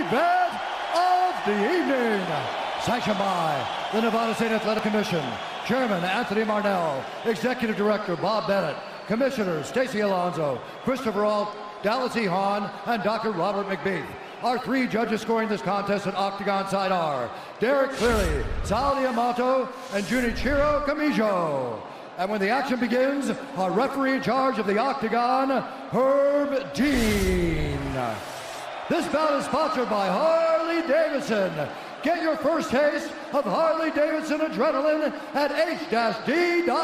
event of the evening. Sanctioned by the Nevada State Athletic Commission, Chairman Anthony Marnell, Executive Director Bob Bennett, Commissioners Stacy Alonso, Christopher Alt, Dallas E. Hahn, and Dr. Robert McBeath. Our three judges scoring this contest at Octagon side are Derek Cleary, Sal Diamato, and Junichiro Kamijo. And when the action begins, our referee in charge of the Octagon, Herb Dean. This bout is sponsored by Harley Davidson. Get your first taste of Harley Davidson adrenaline at h-d.com.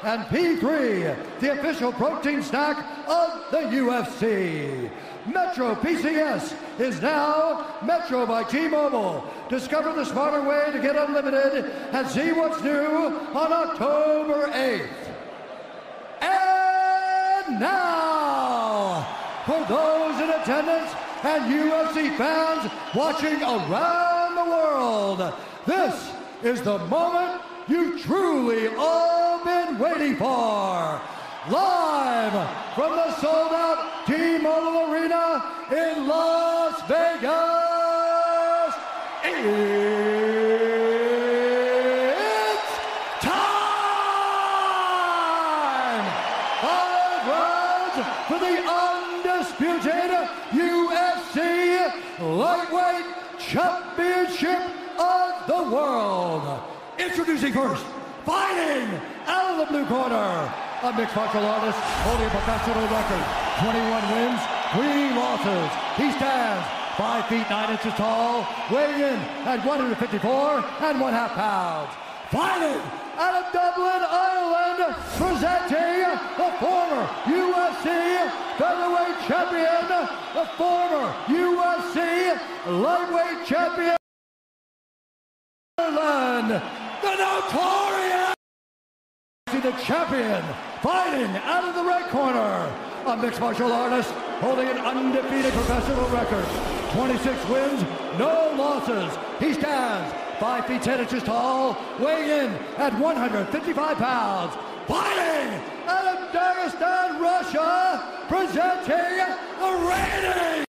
And P3, the official protein snack of the UFC. Metro PCS is now Metro by T-Mobile. Discover the smarter way to get unlimited and see what's new on October 8th. And now, for those in attendance and UFC fans watching around the world, this is the moment you've truly all been waiting for. Live from the sold-out T-Mobile Arena in Las Vegas, it's time! 5 rounds for the undisputed UFC Lightweight Championship of the World. Introducing first, fighting out of the blue corner, a mixed martial artist holding a professional record, 21 wins, 3 losses. He stands 5 feet 9 inches tall, weighing in at 154.5 pounds. Fighting out of Dublin, Ireland, presenting the former UFC featherweight champion, the former UFC lightweight champion, Ireland, the notorious, the champion, fighting out of the red corner, a mixed martial artist holding an undefeated professional record, 26 wins, no losses. He stands 5 feet 10 inches tall, weighing in at 155 pounds. Fighting out of Dagestan, Russia, presenting the reigning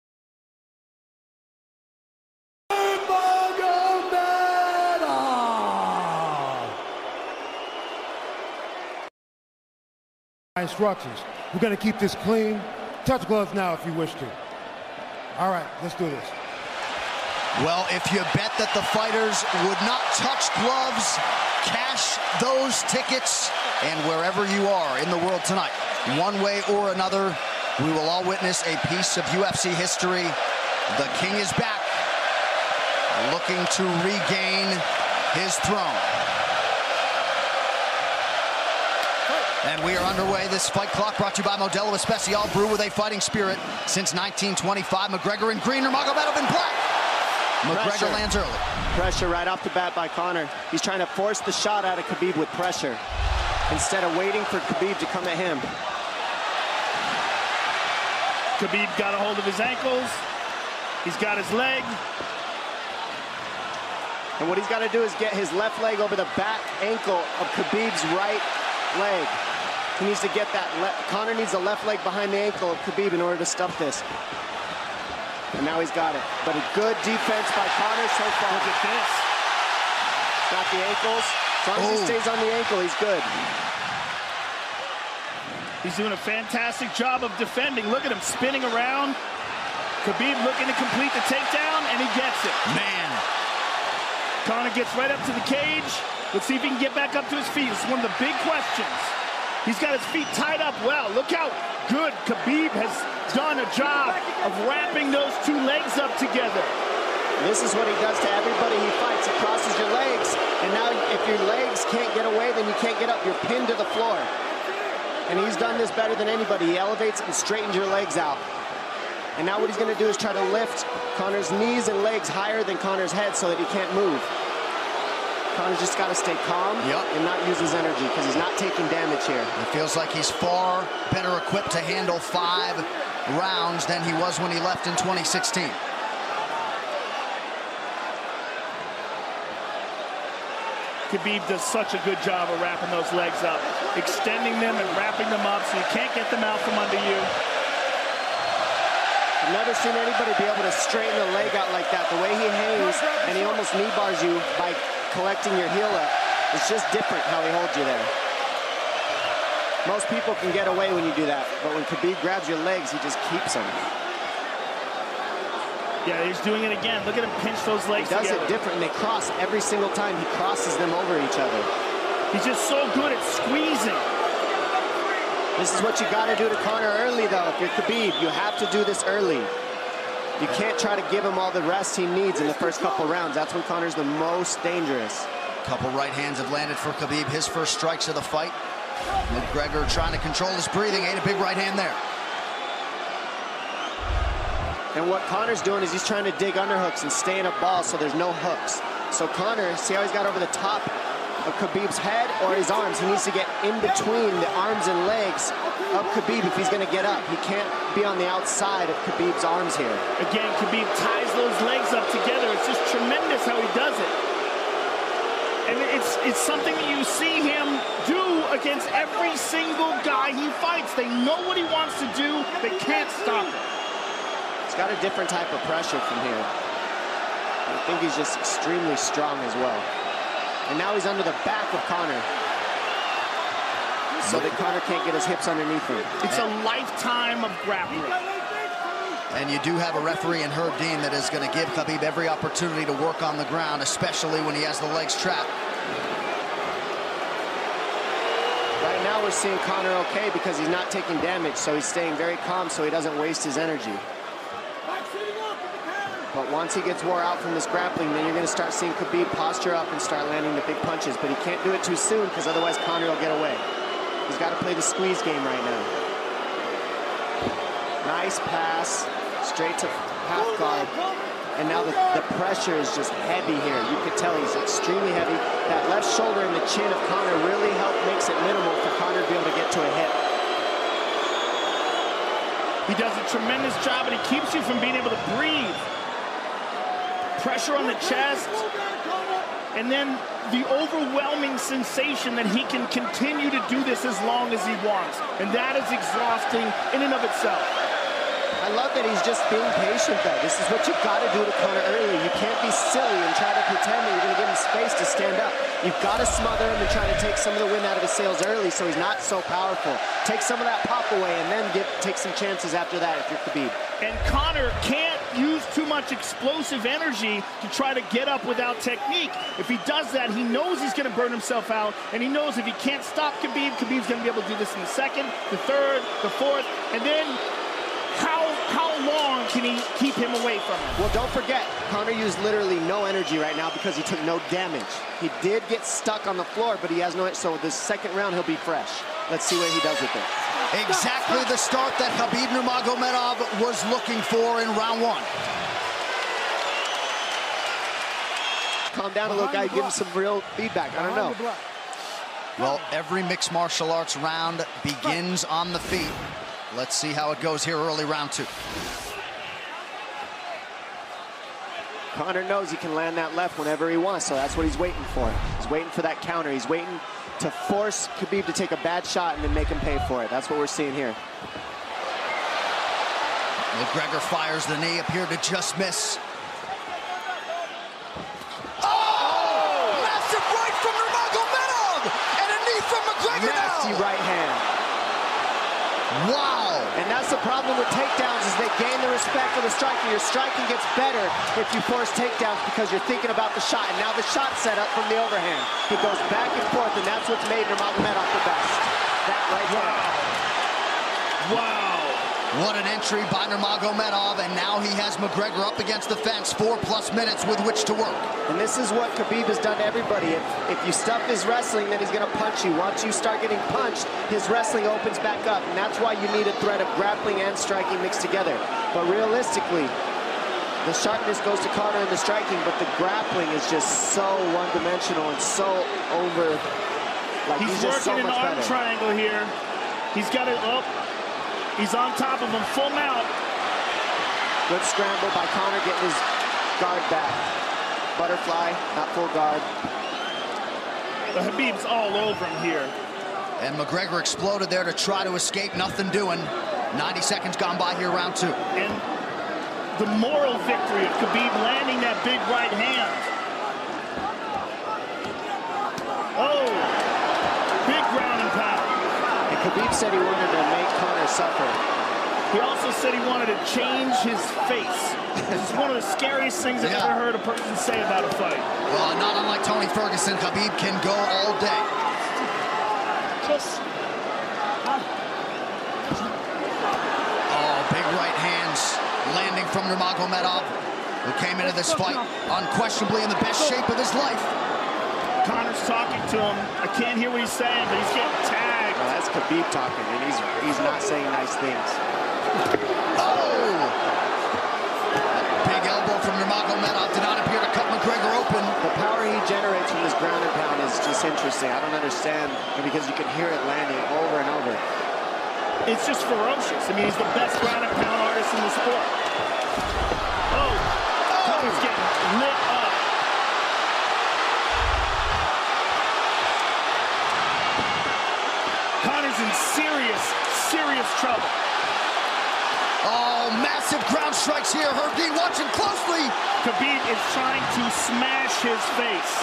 instructions. We're going to keep this clean. Touch gloves now if you wish to. All right, let's do this. Well, if you bet that the fighters would not touch gloves, cash those tickets, and wherever you are in the world tonight, one way or another, we will all witness a piece of UFC history. The King is back, looking to regain his throne. And we are underway. This fight clock brought to you by Modelo Especial, brew with a fighting spirit since 1925. McGregor in green, Nurmagomedov in black. McGregor lands early. Pressure right off the bat by Conor. He's trying to force the shot out of Khabib with pressure instead of waiting for Khabib to come at him. Khabib got a hold of his ankles. He's got his leg. And what he's got to do is get his left leg over the back ankle of Khabib's right leg. He needs to get that. Conor needs the left leg behind the ankle of Khabib in order to stop this. And now he's got it. But a good defense by Conor so far. Look at this. Got the ankles. As long as he stays on the ankle, he's good. He's doing a fantastic job of defending. Look at him spinning around. Khabib looking to complete the takedown, and he gets it. Man. Conor gets right up to the cage. Let's see if he can get back up to his feet. It's one of the big questions. He's got his feet tied up well. Look how good Khabib has done a job of wrapping those two legs up together. This is what he does to everybody he fights. He crosses your legs, and now if your legs can't get away, then you can't get up. You're pinned to the floor. And he's done this better than anybody. He elevates and straightens your legs out. And now what he's going to do is try to lift Conor's knees and legs higher than Conor's head so that he can't move. Conor's just got to stay calm and not use his energy because he's not taking damage here. It feels like he's far better equipped to handle 5 rounds than he was when he left in 2016. Khabib does such a good job of wrapping those legs up, extending them and wrapping them up so you can't get them out from under you. I've never seen anybody be able to straighten a leg out like that. The way he hangs, and he almost knee bars you by collecting your heel up. It's just different how he holds you there. Most people can get away when you do that, but when Khabib grabs your legs, he just keeps them. Yeah, he's doing it again. Look at him pinch those legs together. He does it different, and they cross every single time. He crosses them over each other. He's just so good at squeezing. This is what you got to do to Conor early, though. If you're Khabib, you have to do this early. You can't try to give him all the rest he needs in the first couple rounds. That's when Conor's the most dangerous. Couple right hands have landed for Khabib. His first strikes of the fight. McGregor trying to control his breathing. Ate a big right hand there. And what Conor's doing is he's trying to dig underhooks and stay in a ball so there's no hooks. So Conor, see how he's got over the top of Khabib's head or his arms? He needs to get in between the arms and legs of Khabib if he's going to get up. He can't be on the outside of Khabib's arms here. Again, Khabib ties those legs up together. It's just tremendous how he does it. And it's something that you see him do against every single guy he fights. They know what he wants to do. They can't stop it. He's got a different type of pressure from here. I think he's just extremely strong as well. And now he's under the back of Conor, so that Conor can't get his hips underneath him. It's a lifetime of grappling. And you do have a referee in Herb Dean that is going to give Khabib every opportunity to work on the ground, especially when he has the legs trapped. Right now we're seeing Conor okay because he's not taking damage, so he's staying very calm so he doesn't waste his energy. But once he gets wore out from this grappling, then you're going to start seeing Khabib posture up and start landing the big punches. But he can't do it too soon because otherwise Conor will get away. He's got to play the squeeze game right now. Nice pass, straight to half guard. And now the pressure is just heavy here. You could tell he's extremely heavy. That left shoulder and the chin of Conor really makes it minimal for Conor to be able to get to a hip. He does a tremendous job, and he keeps you from being able to breathe. Pressure on the chest, and then the overwhelming sensation that he can continue to do this as long as he wants. And that is exhausting in and of itself. I love that he's just being patient, though. This is what you've got to do to Conor early. You can't be silly and try to pretend that you're going to give him space to stand up. You've got to smother him and try to take some of the wind out of his sails early so he's not so powerful. Take some of that pop away and then take some chances after that if you're Khabib. And Conor can't use too much explosive energy to try to get up without technique. If he does that, he knows he's going to burn himself out, and he knows if he can't stop Khabib, Khabib's going to be able to do this in the second, the third, the fourth, and then how long can he keep him away from him? Well, don't forget, Conor used literally no energy right now because he took no damage. He did get stuck on the floor, but he has no, so this second round he'll be fresh. Let's see what he does with it. Exactly the start that Khabib Nurmagomedov was looking for in round one. Calm down a little, guy. Give him some real feedback. I don't know. Well, every mixed martial arts round begins on the feet. Let's see how it goes here early round two. Conor knows he can land that left whenever he wants, so that's what he's waiting for. He's waiting for that counter. He's waiting to force Khabib to take a bad shot and then make him pay for it. That's what we're seeing here. McGregor fires the knee, appeared to just miss. Oh! Massive right from Nurmagomedov! And a knee from McGregor now! Nasty right hand. Wow! And that's the problem with takedowns is they gain the respect of the striker. Your striking gets better if you force takedowns because you're thinking about the shot. And now the shot set up from the overhand. He goes back and forth, and that's what's made Nurmagomedov the best. That right there. Wow. What an entry by Nurmagomedov, and now he has McGregor up against the fence, 4+ minutes with which to work. And this is what Khabib has done to everybody. If you stuff his wrestling, then he's going to punch you. Once you start getting punched, his wrestling opens back up, and that's why you need a threat of grappling and striking mixed together. But realistically, the sharpness goes to Conor in the striking, but the grappling is just so one-dimensional and so over. Like He's just so working much an arm better. triangle here. He's got it up. He's on top of him, full mount. Good scramble by Conor, getting his guard back. Butterfly, not full guard. The Khabib's all over him here. And McGregor exploded there to try to escape, nothing doing. 90 seconds gone by here, round two. And the moral victory of Khabib landing that big right hand. Oh, big ground and pound. And Khabib said he wanted to make Conor suffer. He also said he wanted to change his face. This is one of the scariest things I've ever heard a person say about a fight. Well, not unlike Tony Ferguson, Khabib can go all day. Oh, big right hands landing from Nurmagomedov, who came into this fight unquestionably in the best shape of his life. Conor's talking to him. I can't hear what he's saying, but he's getting tagged. Well, that's Khabib talking, and he's not saying nice things. Oh! Big elbow from Nurmagomedov did not appear to cut McGregor open. The power he generates from this ground and pound is just interesting. I don't understand, because you can hear it landing over and over. It's just ferocious. I mean, he's the best ground and pound artist in the sport. Oh! Conor's getting lit up. Conor's in serious trouble. Oh, massive ground strikes here. Herb Dean watching closely. Khabib is trying to smash his face.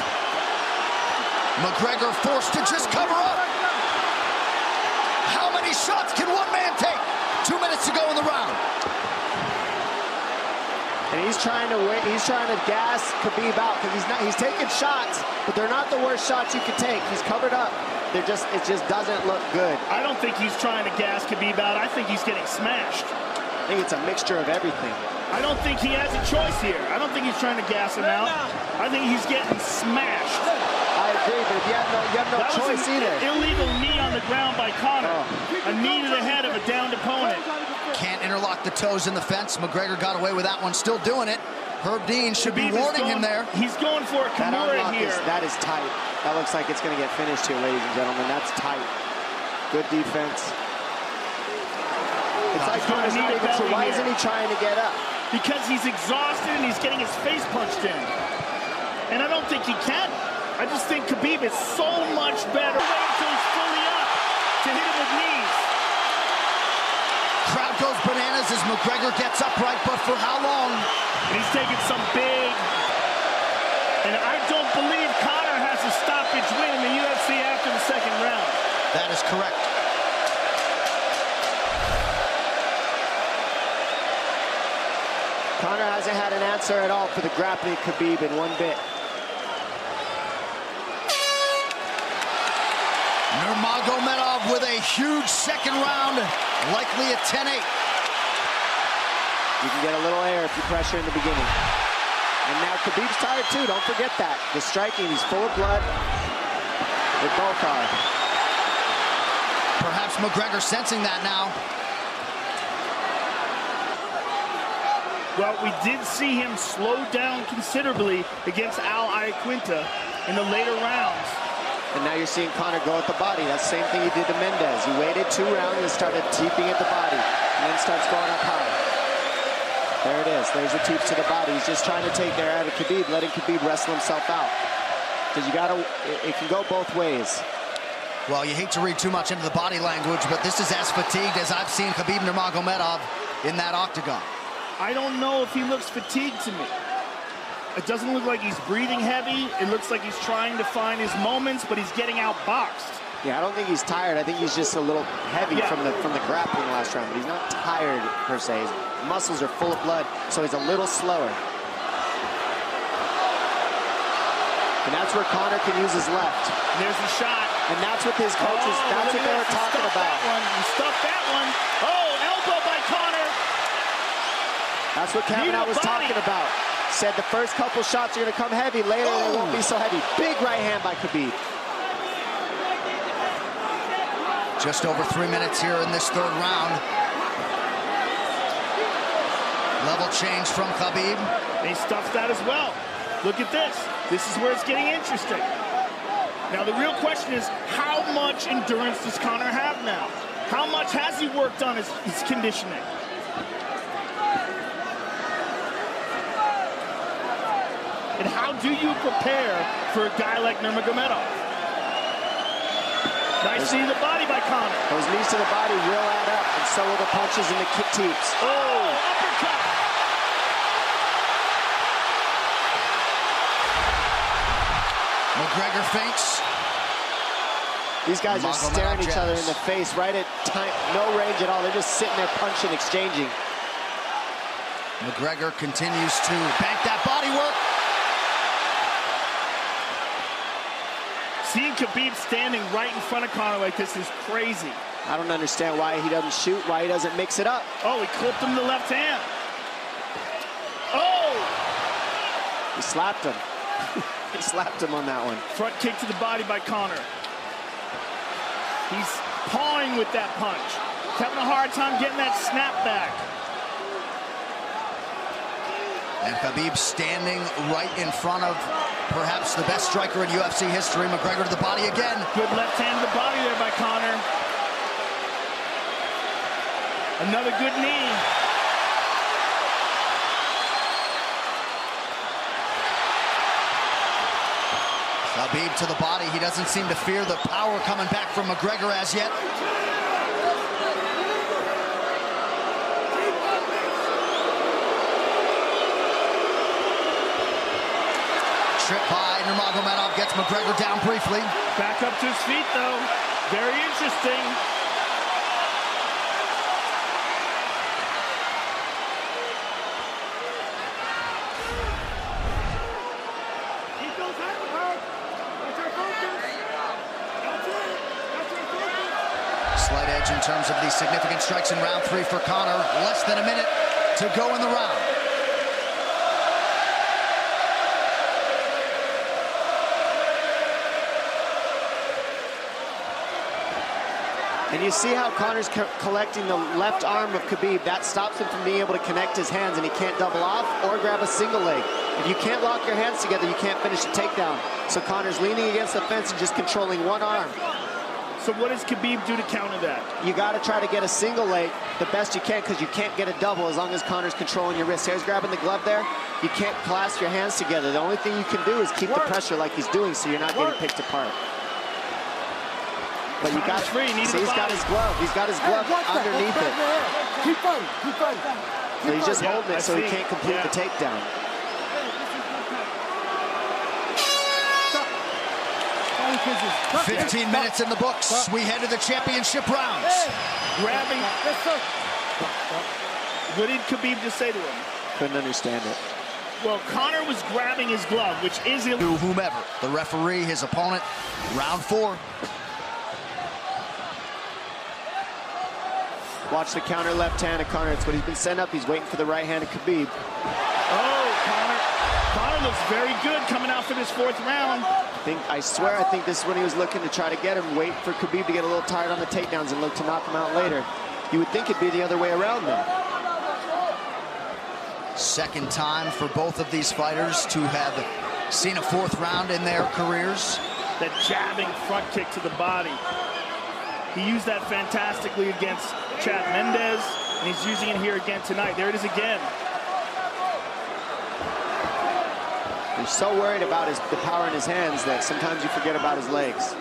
McGregor forced to just cover up. How many shots can one man take? 2 minutes to go in the round. And he's trying to gas Khabib out, because he's taking shots, but they're not the worst shots you could take. He's covered up. It just doesn't look good. I don't think he's trying to gas Khabib out. I think he's getting smashed. I think it's a mixture of everything. I don't think he has a choice here. I don't think he's trying to gas him out. I think he's getting smashed. I agree, but you have no choice either. Illegal knee on the ground by Conor. A knee to the head of a downed opponent. Can't interlock the toes in the fence. McGregor got away with that one, still doing it. Herb Dean should be warning him there. He's going for a Kimura here. That is tight. That looks like it's going to get finished here, ladies and gentlemen. That's tight. Good defense. It's like Conor's not even sure. Why isn't he trying to get up? Because he's exhausted and he's getting his face punched in. And I don't think he can. I just think Khabib is so much better. Wait until he's fully up to hit him with knees. Crowd goes bananas as McGregor gets upright, but for how long? And he's taking some big... And I don't believe Conor has a stoppage win in the UFC after the second round. That is correct. Conor hasn't had an answer at all for the grappling Khabib in one bit. Nurmagomedov with a huge second round, likely a 10-8. You can get a little air if you pressure in the beginning. And now Khabib's tired too, don't forget that. The striking, he's full of blood. They both are. Perhaps McGregor sensing that now. Well, we did see him slow down considerably against Al Iaquinta in the later rounds. And now you're seeing Conor go at the body. That's the same thing he did to Mendez. He waited 2 rounds and started teeping at the body, and then starts going up high. There it is. There's the teeps to the body. He's just trying to take their out of Khabib, letting Khabib wrestle himself out. Because it can go both ways. Well, you hate to read too much into the body language, but this is as fatigued as I've seen Khabib Nurmagomedov in that octagon. I don't know if he looks fatigued to me. It doesn't look like he's breathing heavy. It looks like he's trying to find his moments, but he's getting outboxed. Yeah, I don't think he's tired. I think he's just a little heavy from the grappling last round. But he's not tired per se. His muscles are full of blood, so he's a little slower. And that's where Conor can use his left. And there's the shot. And that's what his coaches, that's what they were talking about. He stuffed that one. Oh, elbow by Conor. That's what Kavanaugh was talking about. Said the first couple shots are going to come heavy. Later, they won't be so heavy. Big right hand by Khabib. Just over 3 minutes here in this third round. Level change from Khabib. He stuffs that as well. Look at this. This is where it's getting interesting. Now, the real question is, how much endurance does Conor have now? How much has he worked on his conditioning? And how do you prepare for a guy like Nurmagomedov? Nice knee to the body by Conor. Those knees to the body will add up, and so will the punches and the kick teeps. Oh, uppercut. McGregor feints. These guys are staring each other in the face right at time, no range at all. They're just sitting there punching, exchanging. McGregor continues to bank that body work. Seeing Khabib standing right in front of Conor like this is crazy. I don't understand why he doesn't shoot, why he doesn't mix it up. Oh, he clipped him the left hand. Oh! He slapped him. He slapped him on that one. Front kick to the body by Conor. He's pawing with that punch. He's having a hard time getting that snap back. And Khabib standing right in front of perhaps the best striker in UFC history. McGregor to the body again. Good left hand to the body there by Conor. Another good knee. Khabib to the body. He doesn't seem to fear the power coming back from McGregor as yet. Trip by Nurmagomedov gets McGregor down briefly. Back up to his feet, though. Very interesting. Slight edge in terms of the significant strikes in round 3 for Conor. Less than a minute to go in the round. And you see how Conor's collecting the left arm of Khabib. That stops him from being able to connect his hands, and he can't double off or grab a single leg. If you can't lock your hands together, you can't finish the takedown. So Conor's leaning against the fence and just controlling one arm. So what does Khabib do to counter that? You got to try to get a single leg the best you can, because you can't get a double as long as Conor's controlling your wrist. Here's grabbing the glove there. You can't clasp your hands together. The only thing you can do is keep the pressure like he's doing, so you're not getting picked apart. But you got free. See, he's got his glove. He's got his glove underneath it. Keep fighting. Keep fighting. So he's just holding it so he can't complete the takedown. Stop. 15 minutes in the books. We head to the championship rounds. Grabbing. What did Khabib just say to him? Couldn't understand it. Well, Conor was grabbing his glove, which is illegal. To whomever, the referee, his opponent, round 4. Watch the counter left hand of Conor. It's what he's been setting up. He's waiting for the right hand of Khabib. Oh, Conor looks very good coming out for this 4th round. I swear, I think this is when he was looking to try to get him, wait for Khabib to get a little tired on the takedowns and look to knock him out later. You would think it'd be the other way around then. Second time for both of these fighters to have seen a 4th round in their careers. That jabbing front kick to the body. He used that fantastically against Chad Mendes, and he's using it here again tonight. There it is again. He's so worried about the power in his hands that sometimes you forget about his legs.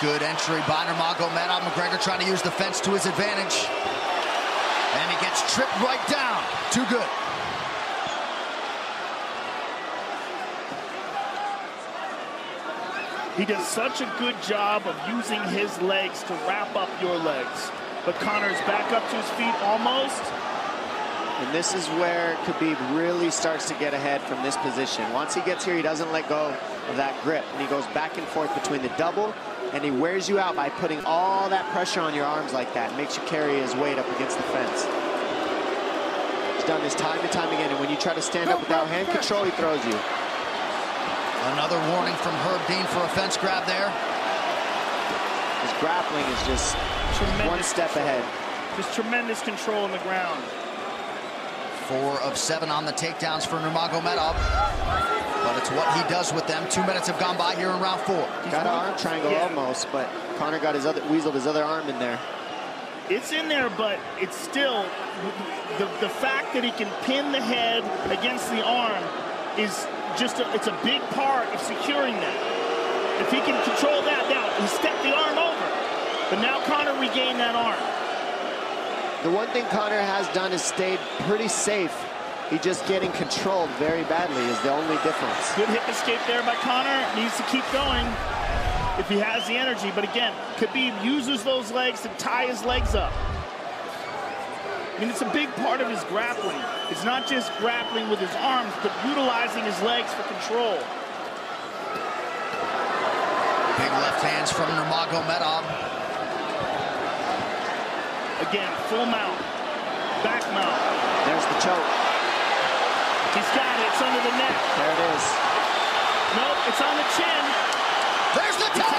Good entry by Nurmagomedov. McGregor trying to use the fence to his advantage. And he gets tripped right down. Too good. He does such a good job of using his legs to wrap up your legs. But Conor's back up to his feet almost. And this is where Khabib really starts to get ahead from this position. Once he gets here, he doesn't let go of that grip. And he goes back and forth between the double, and he wears you out by putting all that pressure on your arms like that. Makes you carry his weight up against the fence. He's done this time and time again, and when you try to stand up without hand control, he throws you. Another warning from Herb Dean for a fence grab there. His grappling is just one step ahead. Just tremendous control on the ground. 4 of 7 on the takedowns for Nurmagomedov. But it's what he does with them. 2 minutes have gone by here in round 4. Got an arm triangle almost, but Conor got weaseled his other arm in there. It's in there, but it's still the fact that he can pin the head against the arm is just it's a big part of securing that. If he can control that, now he stepped the arm over. But now Conor regained that arm. The one thing Conor has done is stayed pretty safe. He's just getting controlled very badly is the only difference. Good hip escape there by Conor. Needs to keep going if he has the energy. But again, Khabib uses those legs to tie his legs up. I mean, it's a big part of his grappling. It's not just grappling with his arms, but utilizing his legs for control. Big left hands from Nurmagomedov. Again, full mount, back mount. There's the choke. He's got it. It's under the neck. There it is. Nope, it's on the chin. There's the tap.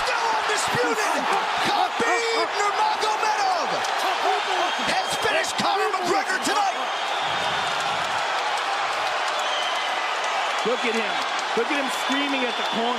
Still undisputed. Khabib Nurmagomedov has finished Conor McGregor tonight. Look at him. Look at him screaming at the corner.